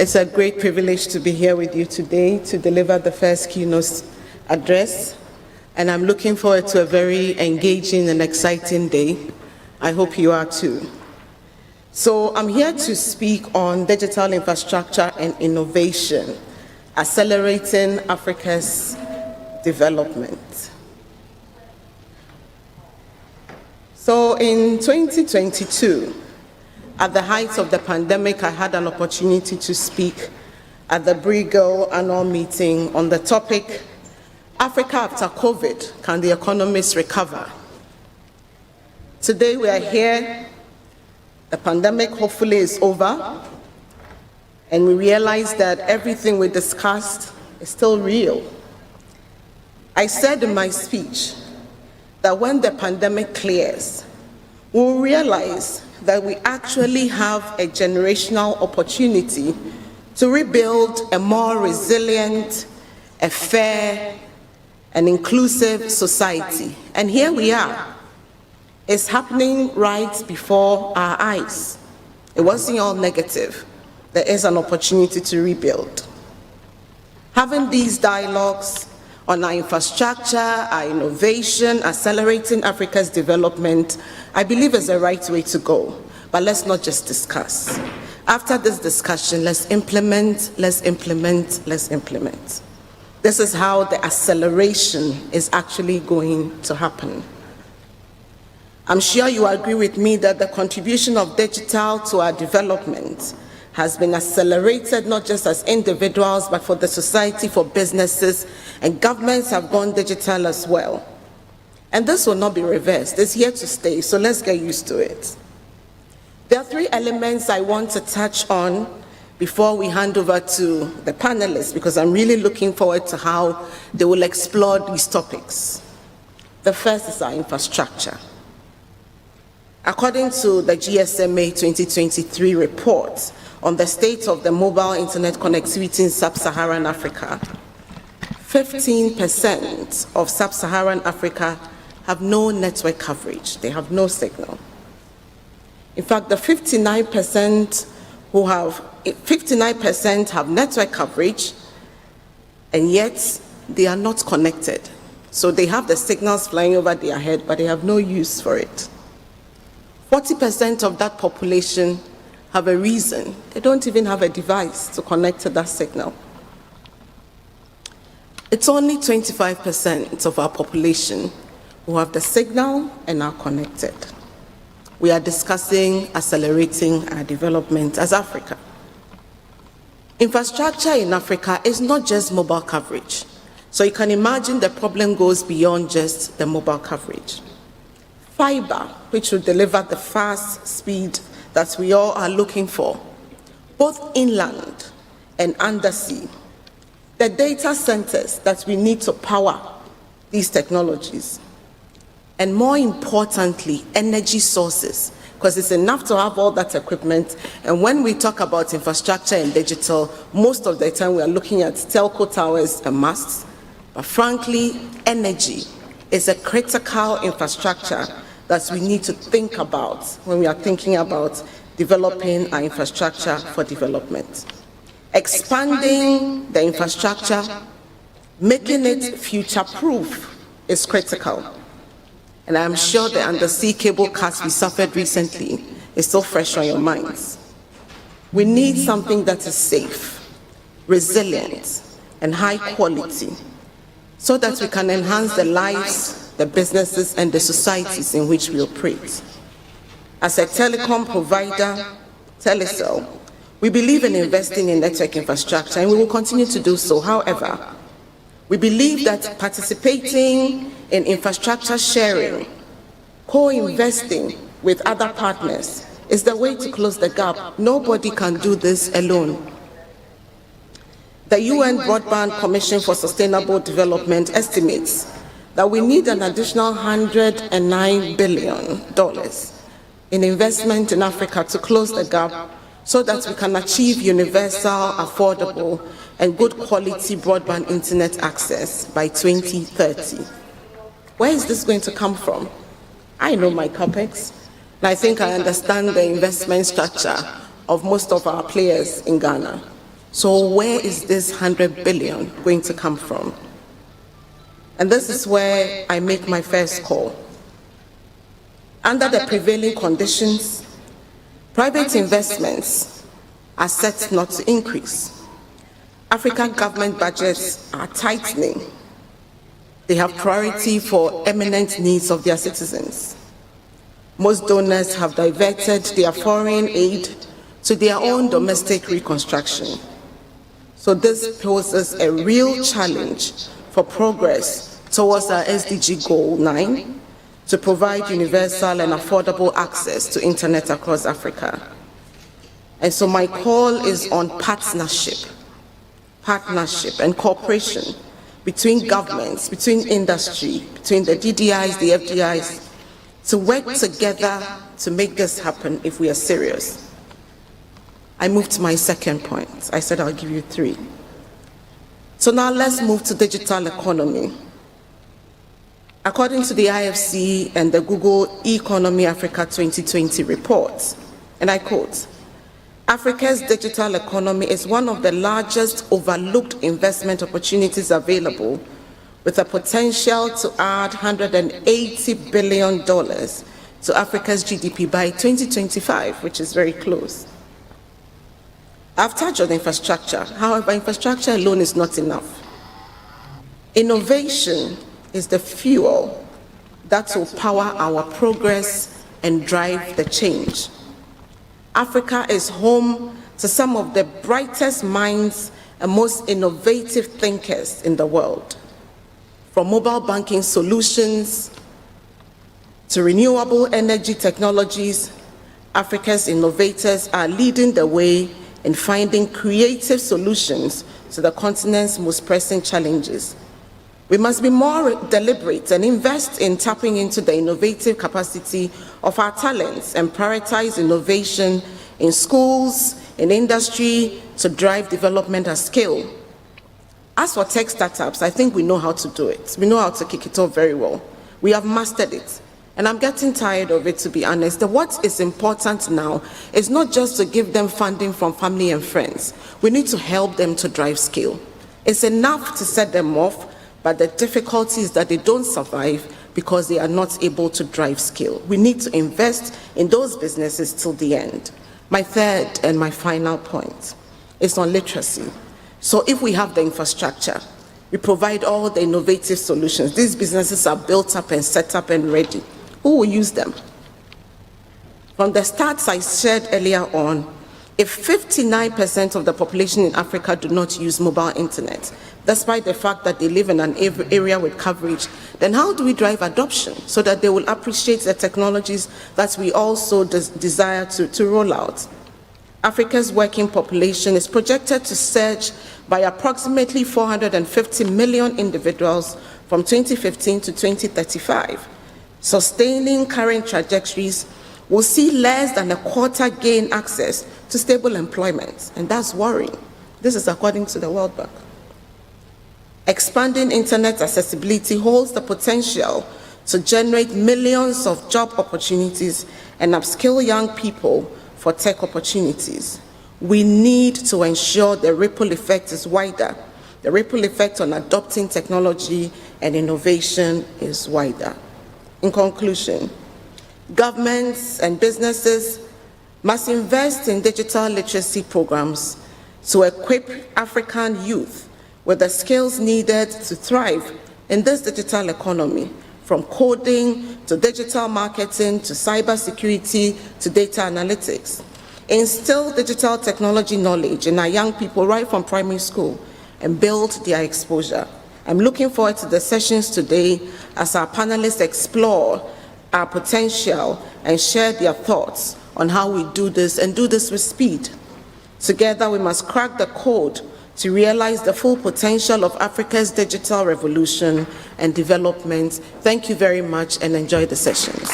It's a great privilege to be here with you today to deliver the first keynote address, and I'm looking forward to a very engaging and exciting day. I hope you are too. So I'm here to speak on digital infrastructure and innovation, accelerating Africa's development. So in 2022, at the height of the pandemic, I had an opportunity to speak at the Bruegel annual meeting on the topic, Africa after COVID, can the economies recover? Today we are here, the pandemic hopefully is over, and we realize that everything we discussed is still real. I said in my speech that when the pandemic clears, we'll realize that we actually have a generational opportunity to rebuild a more resilient, a fair, and inclusive society. And here we are. It's happening right before our eyes. It wasn't all negative. There is an opportunity to rebuild. Having these dialogues on our infrastructure, our innovation, accelerating Africa's development, I believe is the right way to go. But let's not just discuss. After this discussion, let's implement, let's implement, let's implement. This is how the acceleration is actually going to happen. I'm sure you agree with me that the contribution of digital to our development has been accelerated, not just as individuals, but for the society, for businesses, and governments have gone digital as well. And this will not be reversed. It's here to stay, so let's get used to it. There are three elements I want to touch on before we hand over to the panelists, because I'm really looking forward to how they will explore these topics. The first is our infrastructure. According to the GSMA 2023 report on the state of the mobile internet connectivity in sub-Saharan Africa, 15% of sub-Saharan Africa have no network coverage. They have no signal. In fact, the 59% have network coverage, and yet they are not connected. So they have the signals flying over their head, but they have no use for it. 40% of that population have a reason. They don't even have a device to connect to that signal. It's only 25% of our population who have the signal and are connected. We are discussing accelerating our development as Africa. Infrastructure in Africa is not just mobile coverage. So you can imagine the problem goes beyond just the mobile coverage. Fiber, which will deliver the fast speed that we all are looking for, both inland and undersea. The data centers that we need to power these technologies. And more importantly, energy sources, because it's enough to have all that equipment. And when we talk about infrastructure and digital, most of the time we are looking at telco towers and masts. But frankly, energy is a critical infrastructure that we need to think about when we are thinking about developing our infrastructure for development. Expanding the infrastructure, making it future-proof is critical. And I'm sure the undersea cable cuts we suffered recently is still fresh on your minds. We need something that is safe, resilient, and high quality, so that we can enhance the lives, the businesses, and the societies in which we operate. As a telecom provider, Telecel, we believe in investing in network infrastructure, and we will continue to do so. However, we believe that participating in infrastructure sharing, co-investing with other partners is the way to close the gap. Nobody can do this alone. The UN Broadband Commission for Sustainable Development estimates that we need an additional $109 billion in investment in Africa to close the gap so that we can achieve universal, affordable, and good quality broadband internet access by 2030. Where is this going to come from? I know my CapEx, and I think I understand the investment structure of most of our players in Ghana. So where is this 100 billion going to come from? And this is where I make my first call. Under the prevailing conditions, private investments are set not to increase. African government budgets are tightening. They have priority for eminent needs of their citizens. Most donors have diverted their foreign aid to their own domestic reconstruction. So this poses a real challenge for progress towards our SDG Goal 9 to provide universal and affordable access to internet across Africa. And so my call is on partnership and cooperation between governments, between industry, between the DDIs, the FDIs, to work together to make this happen if we are serious. I move to my second point. I said I'll give you 3. So now let's move to digital economy. According to the IFC and the Google Economy Africa 2020 report, and I quote, Africa's digital economy is one of the largest overlooked investment opportunities available, with a potential to add $180 billion to Africa's GDP by 2025, which is very close. I've touched on infrastructure. However, infrastructure alone is not enough. Innovation is the fuel that will power our progress and drive the change. Africa is home to some of the brightest minds and most innovative thinkers in the world. From mobile banking solutions to renewable energy technologies, Africa's innovators are leading the way in finding creative solutions to the continent's most pressing challenges. We must be more deliberate and invest in tapping into the innovative capacity of our talents and prioritize innovation in schools, in industry, to drive development at scale. As for tech startups, I think we know how to do it. We know how to kick it off very well. We have mastered it. And I'm getting tired of it, to be honest. What is important now is not just to give them funding from family and friends. We need to help them to drive scale. It's enough to set them off, but the difficulty is that they don't survive because they are not able to drive scale. We need to invest in those businesses till the end. My third and my final point is on literacy. So if we have the infrastructure, we provide all the innovative solutions. These businesses are built up and set up and ready. Who will use them? From the stats I shared earlier on, if 59% of the population in Africa do not use mobile internet, despite the fact that they live in an area with coverage, then how do we drive adoption so that they will appreciate the technologies that we also desire to roll out? Africa's working population is projected to surge by approximately 450 million individuals from 2015 to 2035. Sustaining current trajectories will see less than a quarter gain access to stable employment, and that's worrying. This is according to the World Bank. Expanding internet accessibility holds the potential to generate millions of job opportunities and upskill young people for tech opportunities. We need to ensure the ripple effect is wider. The ripple effect on adopting technology and innovation is wider. In conclusion, governments and businesses must invest in digital literacy programs to equip African youth with the skills needed to thrive in this digital economy, from coding to digital marketing to cybersecurity to data analytics. Instill digital technology knowledge in our young people right from primary school and build their exposure. I'm looking forward to the sessions today as our panelists explore our potential and share their thoughts on how we do this and do this with speed. Together, we must crack the code to realize the full potential of Africa's digital revolution and development. Thank you very much and enjoy the sessions.